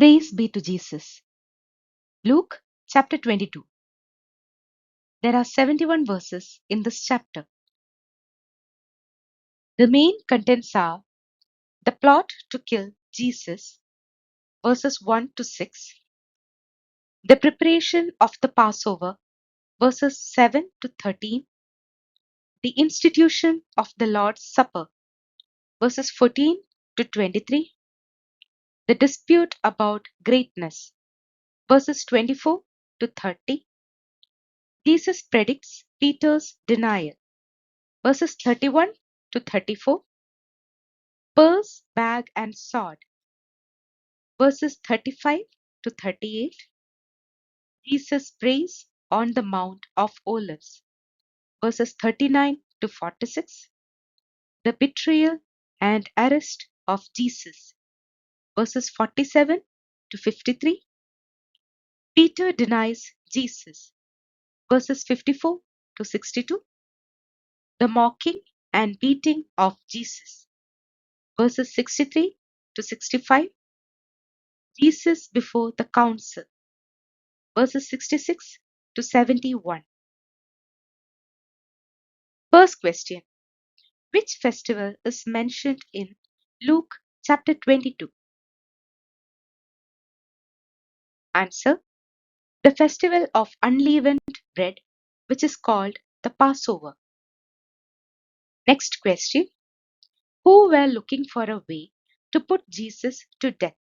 Praise be to Jesus. Luke chapter 22. There are 71 verses in this chapter. The main contents are the plot to kill Jesus, verses 1 to 6, the preparation of the Passover, verses 7 to 13, the institution of the Lord's Supper, verses 14 to 23, the dispute about greatness, verses 24 to 30, Jesus predicts Peter's denial, verses 31 to 34, purse, bag, and sword, verses 35 to 38, Jesus prays on the Mount of Olives, verses 39 to 46, the betrayal and arrest of Jesus, verses 47 to 53, Peter denies Jesus, verses 54 to 62, the mocking and beating of Jesus, verses 63 to 65, Jesus before the council, verses 66 to 71. First question: which festival is mentioned in Luke chapter 22? Answer: the festival of unleavened bread, which is called the Passover. Next question: who were looking for a way to put Jesus to death?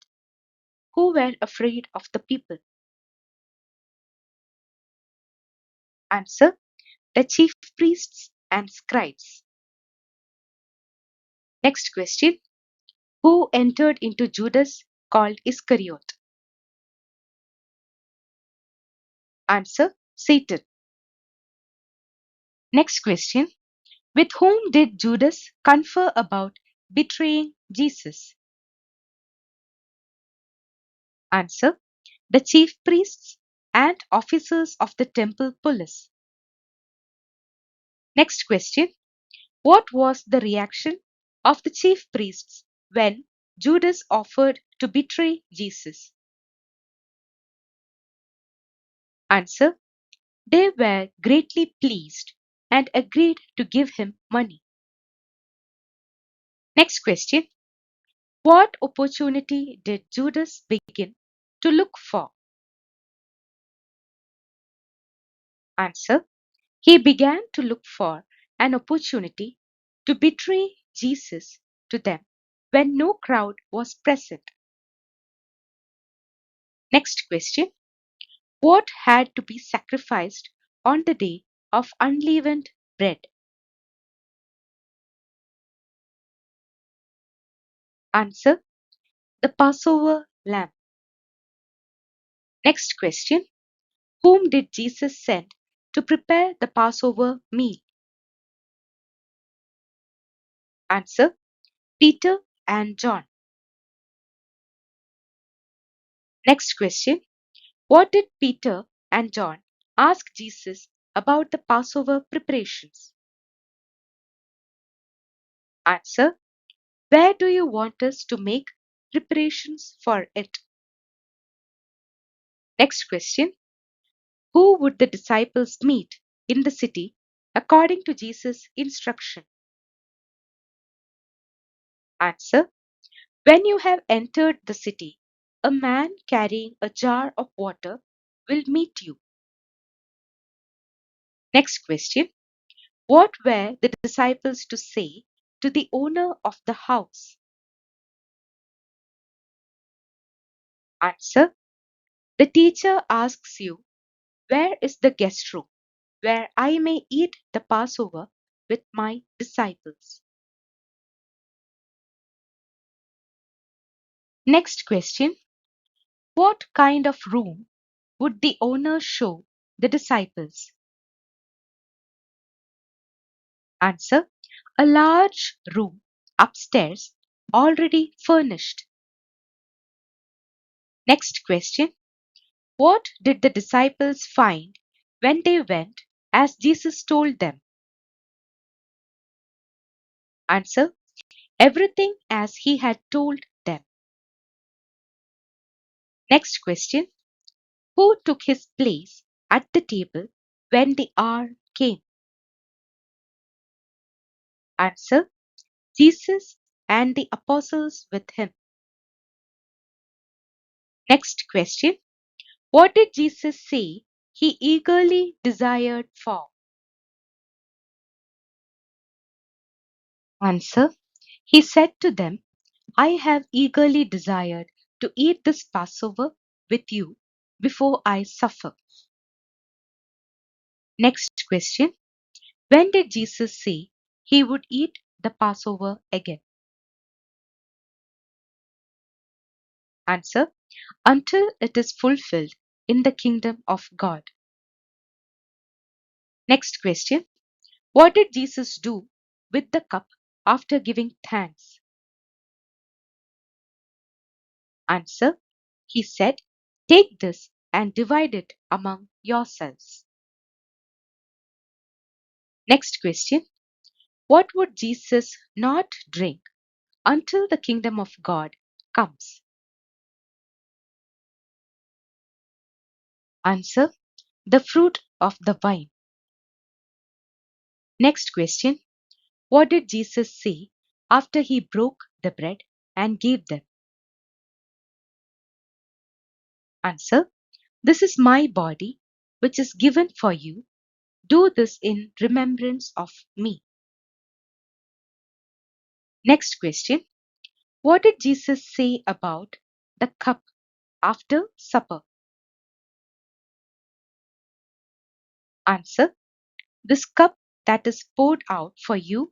Who were afraid of the people? Answer: the chief priests and scribes. Next question: who entered into Judas called Iscariot? Answer: Satan. Next question: with whom did Judas confer about betraying Jesus? Answer: the chief priests and officers of the temple police. Next question: what was the reaction of the chief priests when Judas offered to betray Jesus? Answer: they were greatly pleased and agreed to give him money. Next question: what opportunity did Judas begin to look for? Answer: he began to look for an opportunity to betray Jesus to them when no crowd was present. Next question: what had to be sacrificed on the day of unleavened bread? Answer: the Passover lamb. Next question: whom did Jesus send to prepare the Passover meal? Answer: Peter and John. Next question: what did Peter and John ask Jesus about the Passover preparations? Answer: where do you want us to make preparations for it? Next question: who would the disciples meet in the city according to Jesus' instruction? Answer: when you have entered the city, a man carrying a jar of water will meet you. Next question: what were the disciples to say to the owner of the house? Answer: the teacher asks you, where is the guest room where I may eat the Passover with my disciples? Next question: what kind of room would the owner show the disciples? Answer: a large room upstairs, already furnished. Next question: what did the disciples find when they went as Jesus told them? Answer: everything as he had told them. Next question. Who took his place at the table when the hour came? Answer. Jesus and the apostles with him. Next question. What did Jesus say he eagerly desired for? Answer. He said to them, I have eagerly desired to eat this Passover with you before I suffer. Next question. When did Jesus say he would eat the Passover again? Answer. Until it is fulfilled in the kingdom of God. Next question. What did Jesus do with the cup after giving thanks? Answer. He said, take this and divide it among yourselves. Next question. What would Jesus not drink until the kingdom of God comes? Answer. The fruit of the vine. Next question. What did Jesus say after he broke the bread and gave them? Answer. This is my body, which is given for you. Do this in remembrance of me. Next question. What did Jesus say about the cup after supper? Answer. This cup that is poured out for you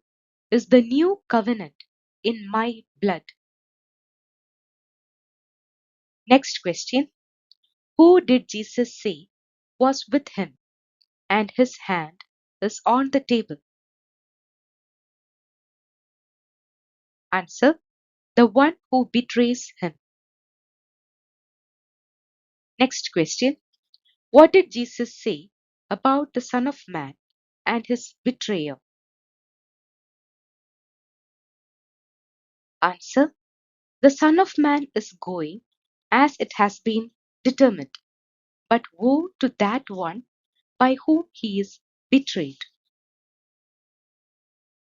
is the new covenant in my blood. Next question. Who did Jesus say was with him and his hand is on the table? Answer. The one who betrays him. Next question. What did Jesus say about the Son of Man and his betrayer? Answer. The Son of Man is going as it has been determined, but woe to that one by whom he is betrayed.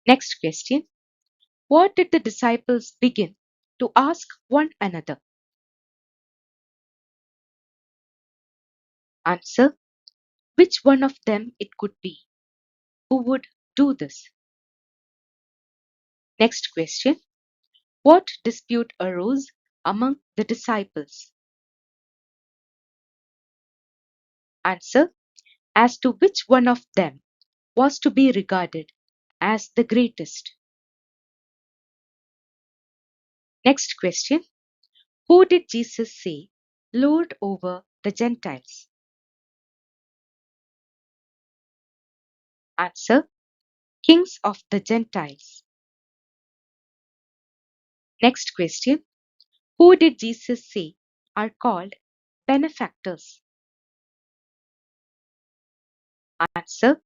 Next question. What did the disciples begin to ask one another? Answer. Which one of them it could be who would do this? Next question. What dispute arose among the disciples? Answer. As to which one of them was to be regarded as the greatest. Next question. Who did Jesus say lord over the Gentiles? Answer. Kings of the Gentiles. Next question. Who did Jesus say are called benefactors? Answer.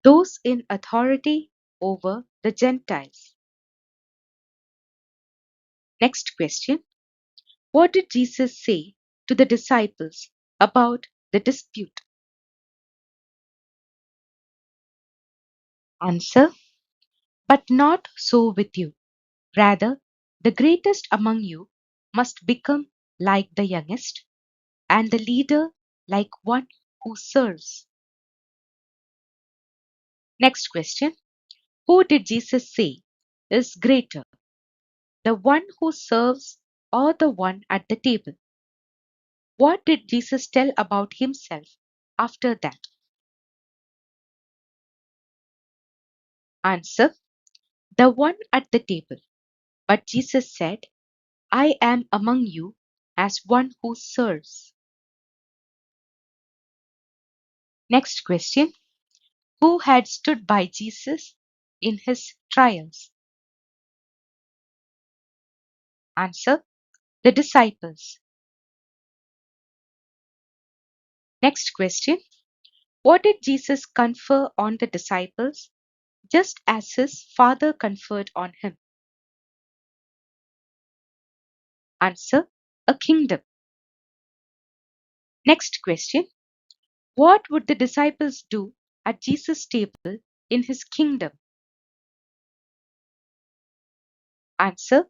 Those in authority over the Gentiles. Next question. What did Jesus say to the disciples about the dispute? Answer. But not so with you. Rather, the greatest among you must become like the youngest, and the leader like one who serves. Next question. Who did Jesus say is greater, the one who serves or the one at the table? What did Jesus tell about himself after that? Answer. The one at the table. But Jesus said, I am among you as one who serves. Next question. Who had stood by Jesus in his trials? Answer. The disciples. Next question. What did Jesus confer on the disciples just as his Father conferred on him? Answer. A kingdom. Next question. What would the disciples do at Jesus' table in his kingdom? Answer.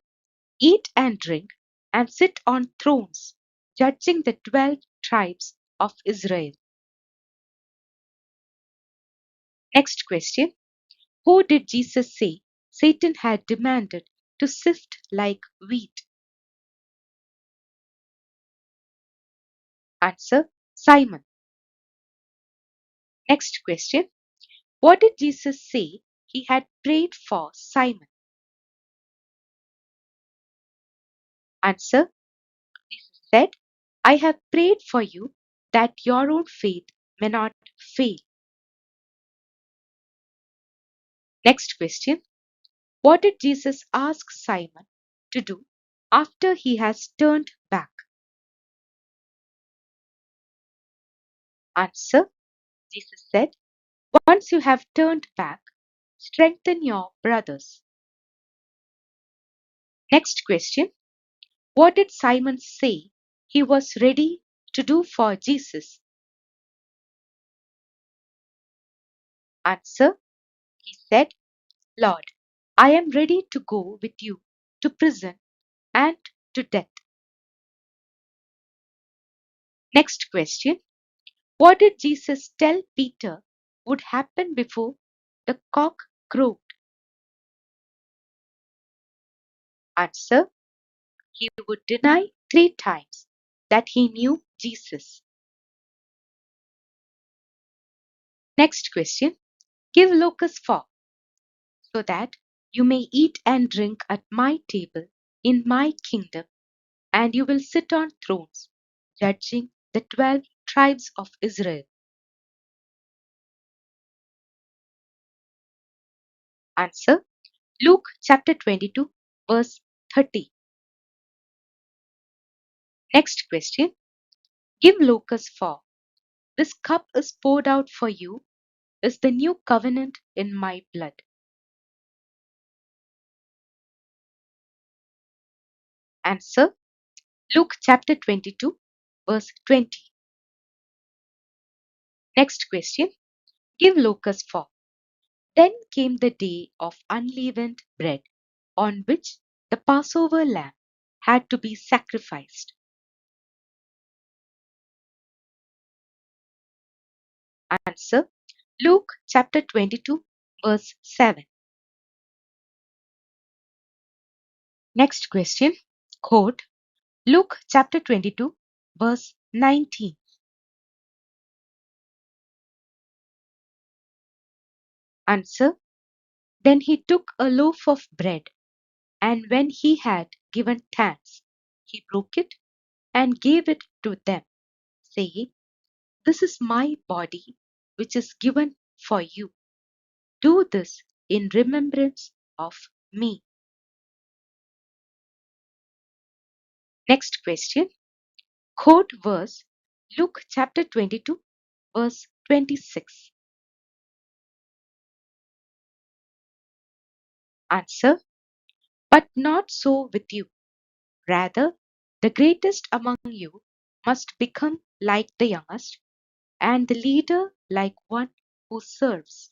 Eat and drink and sit on thrones, judging the 12 tribes of Israel. Next question. Who did Jesus say Satan had demanded to sift like wheat? Answer. Simon. Next question. What did Jesus say he had prayed for Simon? Answer. Jesus said, I have prayed for you that your own faith may not fail. Next question. What did Jesus ask Simon to do after he has turned back? Answer. Jesus said, once you have turned back, strengthen your brothers. Next question. What did Simon say he was ready to do for Jesus? Answer. He said, Lord, I am ready to go with you to prison and to death. Next question. What did Jesus tell Peter would happen before the cock crowed? Answer. He would deny 3 times that he knew Jesus. Next question. Give locus 4 so that you may eat and drink at my table in my kingdom, and you will sit on thrones, judging the 12 tribes of Israel. Answer. Luke chapter 22, verse 30. Next question. Give locus 4. This cup is poured out for you is the new covenant in my blood. Answer. Luke chapter 22, verse 20. Next question. Give locus 4. Then came the day of unleavened bread, on which the Passover lamb had to be sacrificed. Answer. Luke chapter 22, verse 7. Next question. Quote Luke chapter 22, verse 19. Answer. Then he took a loaf of bread, and when he had given thanks, he broke it and gave it to them, saying, This is my body, which is given for you. Do this in remembrance of me. Next question. Quote verse Luke chapter 22, verse 26. Answer. But not so with you. Rather, the greatest among you must become like the youngest, and the leader like one who serves.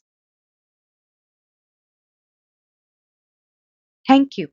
Thank you.